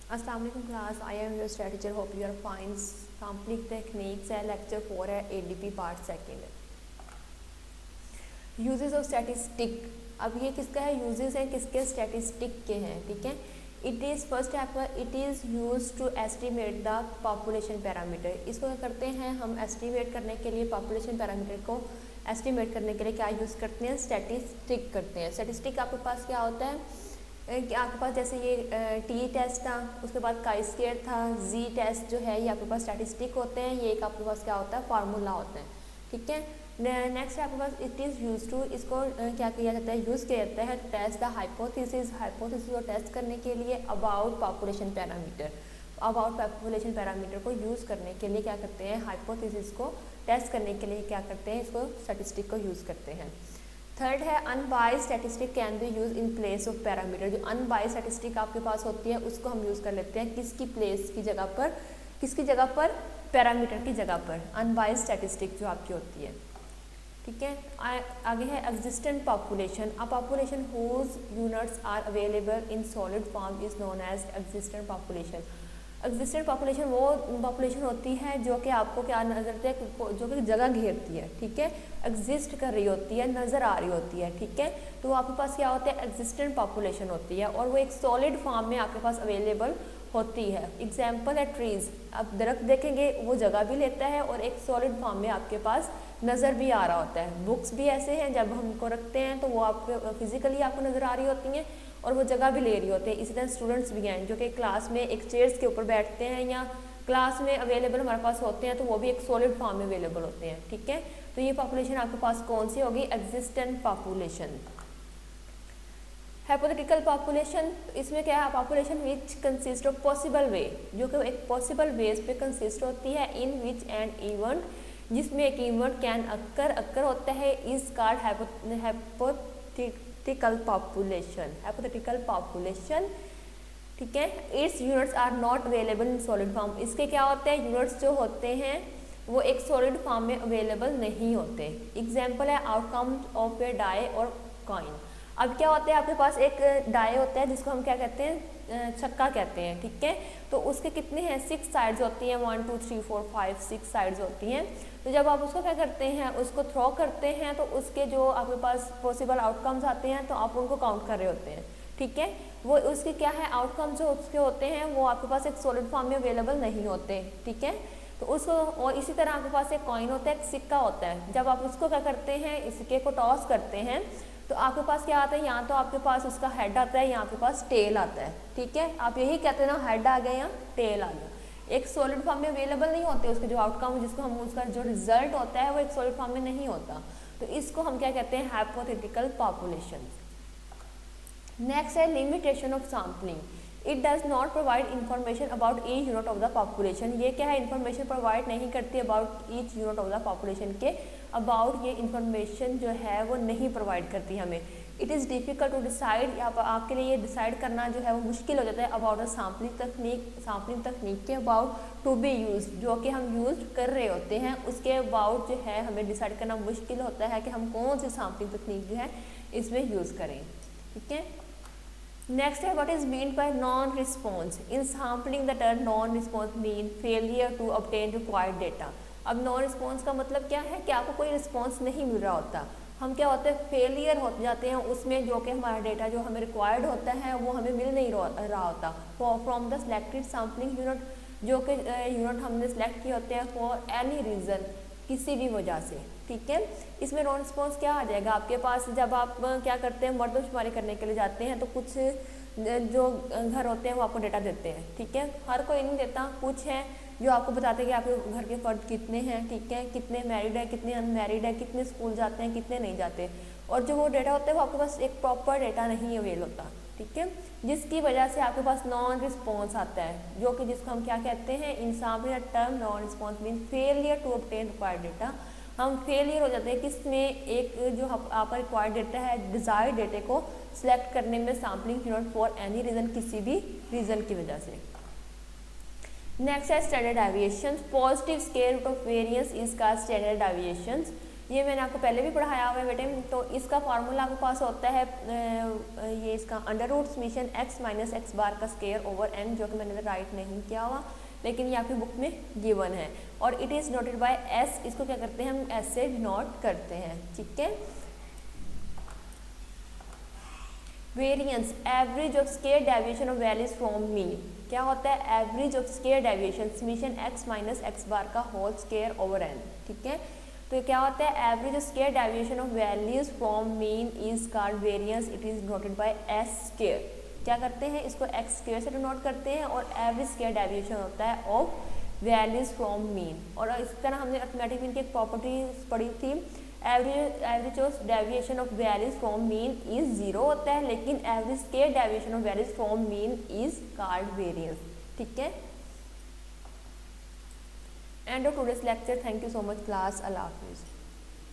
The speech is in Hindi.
अस्सलाम वालेकुम class, I am your study teacher, hope you are fine. Sampling techniques है, लेक्चर 4 है, ADP part second. Uses of statistic. अब ये किसका है, यूजेस है किसके, स्टैटिस्टिक के हैं, ठीक है। It is first it is use to estimate the population parameter. इसको क्या करते हैं हम, एस्टिमेट करने के लिए पॉपुलेशन पैरामीटर को एस्टिमेट करने के लिए क्या यूज़ करते हैं, स्टैटिस्टिक करते हैं। स्टैटिस्टिक आपके पास क्या होता है कि आपके पास जैसे ये टी टेस्ट था, उसके बाद काई स्क्वायर था, जी टेस्ट जो है ये आपके पास स्टैटिस्टिक होते हैं, ये एक आपके पास क्या होता है, फार्मूला होता है, ठीक है। नेक्स्ट है आपके पास इट इज़ यूज टू, इसको क्या किया जाता है, यूज़ किया जाता है टेस्ट द हाइपोथेसिस को टेस्ट करने के लिए about population parameter. About population parameter को यूज़ करने के लिए क्या करते हैं, हाइपोथेसिस को टेस्ट करने के लिए क्या करते हैं, इसको स्टैटिस्टिक को यूज़ करते हैं। थर्ड है unbiased statistic can be use in place of parameter. जो अनबाइस्ड स्टैटिस्टिक आपके पास होती है उसको हम यूज़ कर लेते हैं किसकी प्लेस की जगह पर, किसकी जगह पर, पैरामीटर की जगह पर। अनबाइस्ड स्टैटिस्टिक जो आपकी होती है, ठीक है। आगे है existent population. A population whose units are available in solid form is known as existent population. Existent population वो पॉपुलेशन होती है जो कि आपको क्या नजर आती है, जो कि जगह घेरती है, ठीक है, एग्जिस्ट कर रही होती है, नज़र आ रही होती है, ठीक है। तो आपके पास क्या होता है, एग्जिस्टेंट पॉपुलेशन होती है और वो एक सॉलिड फॉर्म में आपके पास अवेलेबल होती है। एग्जाम्पल है ट्रीज। अब दरख्त देखेंगे वो जगह भी लेता है और एक सॉलिड फॉर्म में आपके पास नज़र भी आ रहा होता है। बुक्स भी ऐसे हैं, जब हम उनको रखते हैं तो वो आपको फिजिकली आपको नज़र आ रही होती हैं और वो जगह भी ले रही होती है। इसी तरह स्टूडेंट्स भी हैं जो कि क्लास में एक चेयर्स के ऊपर बैठते हैं या क्लास में अवेलेबल हमारे पास होते हैं, तो वो भी एक सॉलिड फॉर्म में अवेलेबल होते हैं, ठीक है। तो ये पॉपुलेशन आपके पास कौन सी होगी, एग्जिस्टेंट पॉपुलेशन। हाइपोथेटिकल पॉपुलेशन, इसमें क्या है, population which consist of possible way, जो कि एक पॉसिबल वेज पे कंसिस्ट होती है, इन विच एंड इवेंट, जिसमें एक इवेंट कैन अक्कर होता है, इज कॉल्ड हाइपोथेटिकल पॉपुलेशन, ठीक है। Its units are not available in solid form. इसके क्या होते हैं, यूनिट्स जो होते हैं वो एक सॉलिड फॉर्म में अवेलेबल नहीं होते। एग्जाम्पल है आउटकम ऑफ ए डाई और कॉइन। अब क्या होता है, आपके पास एक डाई होता है जिसको हम क्या कहते हैं, छक्का कहते हैं, ठीक है। तो उसके कितने हैं, 6 साइड्स होती हैं, 1 2 3 4 5 6 साइड्स होती हैं। तो जब आप उसको क्या करते हैं, उसको थ्रो करते हैं तो उसके जो आपके पास पॉसिबल आउटकम्स आते हैं तो आप उनको काउंट कर रहे होते हैं, ठीक है। वो उसके क्या है, आउटकम जो उसके होते हैं वो आपके पास एक सॉलिड फॉर्म में अवेलेबल नहीं होते, ठीक है। तो उसको, और इसी तरह आपके पास एक कॉइन होता है, एक सिक्का होता है। जब आप उसको क्या करते हैं, इस सिक्के को टॉस करते हैं तो आपके पास क्या आता है, यहाँ तो आपके पास उसका हेड आता है, यहाँ आपके पास टेल आता है, ठीक है। आप यही कहते हैं ना, हेड आ गया या टेल आ गया। एक सॉलिड फॉर्म में अवेलेबल नहीं होते उसके जो आउटकम, जिसको हम उसका जो रिजल्ट होता है वो एक सॉलिड फॉर्म में नहीं होता। तो इसको हम क्या कहते हैं, हाइपोथेटिकल पॉपुलेशन। नेक्स्ट है limitation of sampling. It does not provide information about each unit of the population. ये क्या है, इन्फॉर्मेशन प्रोवाइड नहीं करती about each unit of the population के अबाउट, ये इन्फॉर्मेशन जो है वो नहीं प्रोवाइड करती हमें। It is difficult to decide, आपके लिए ये डिसाइड करना जो है वो मुश्किल हो जाता है अबाउट द सैम्पलिंग तकनीक के अबाउट टू बी यूज, जो कि हम यूज कर रहे होते हैं उसके अबाउट जो है हमें डिसाइड करना मुश्किल होता है कि हम कौन सी सैम्पलिंग तकनीक जो है इसमें यूज़ करें, ठीक है। नेक्स्ट है what is mean by non response. In sampling the term non response mean failure to obtain required data. अब नॉन रिस्पॉन्स का मतलब क्या है कि आपको कोई रिस्पॉन्स नहीं मिल रहा होता, हम क्या होते हैं, फेलियर हो जाते हैं उसमें, जो कि हमारा डेटा जो हमें रिक्वायर्ड होता है वो हमें मिल नहीं रहा होता। From the selected sampling unit, जो कि यूनिट हमने सेलेक्ट किए होते हैं फॉर एनी रीज़न, किसी भी वजह से, ठीक है। इसमें नॉन रिस्पॉन्स क्या आ जाएगा आपके पास, जब आप क्या करते हैं, मर्दमशुमारी करने के लिए जाते हैं तो कुछ जो घर होते हैं वो आपको डेटा देते हैं, ठीक है। हर कोई नहीं देता, कुछ है जो आपको बताते हैं कि आपके घर के फर्द कितने हैं, ठीक है, कितने मैरिड है, कितने अनमैरिड है, कितने स्कूल जाते हैं, कितने नहीं जाते। और जो वो डेटा होता है वो आपके पास एक प्रॉपर डेटा नहीं अवेल होता, ठीक है, जिसकी वजह से आपके पास नॉन रिस्पॉन्स आता है, जो कि जिसको हम क्या कहते हैं, in sampling term non response mean failure to obtain required data. हम फेलियर हो जाते हैं किसमें, एक जो आपका रिक्वायर्ड डेटा है, डिज़ायर्ड डेटे को सिलेक्ट करने में sampling unit for any reason, किसी भी रीज़न की वजह से। नेक्स्ट है standard deviation. Positive square root of variance is called standard deviation. ये मैंने आपको पहले भी पढ़ाया हुआ है बेटे। तो इसका फार्मूला आपके पास होता है ये इसका under root summation x minus X bar का स्केयर ओवर n, जो कि मैंने राइट नहीं किया हुआ, लेकिन ये आपकी बुक में गिवन है। और it is noted bye s, इसको क्या करते हैं हम s से नोट करते हैं, ठीक है। Variance, average of square deviation of values from mean. क्या होता है average of square deviation summation x minus X bar का होल स्केयर ओवर n, ठीक है। तो क्या होता है average of square deviation of values from mean is called variance, it is noted bye s square. क्या करते हैं इसको x स्केयर से डिनोट करते हैं, और एवरेज स्केयर डेविएशन होता है ऑफ वैल्यूज फ्रॉम मीन। और इस तरह हमने अर्थमेटिक मीन की एक प्रॉपर्टी पढ़ी थी, average of deviation of values from mean is 0 होता है, लेकिन average square deviation of values from mean is called variance, ठीक है। End of today's lecture. Thank you so much class. अल्लाह हाफिज़।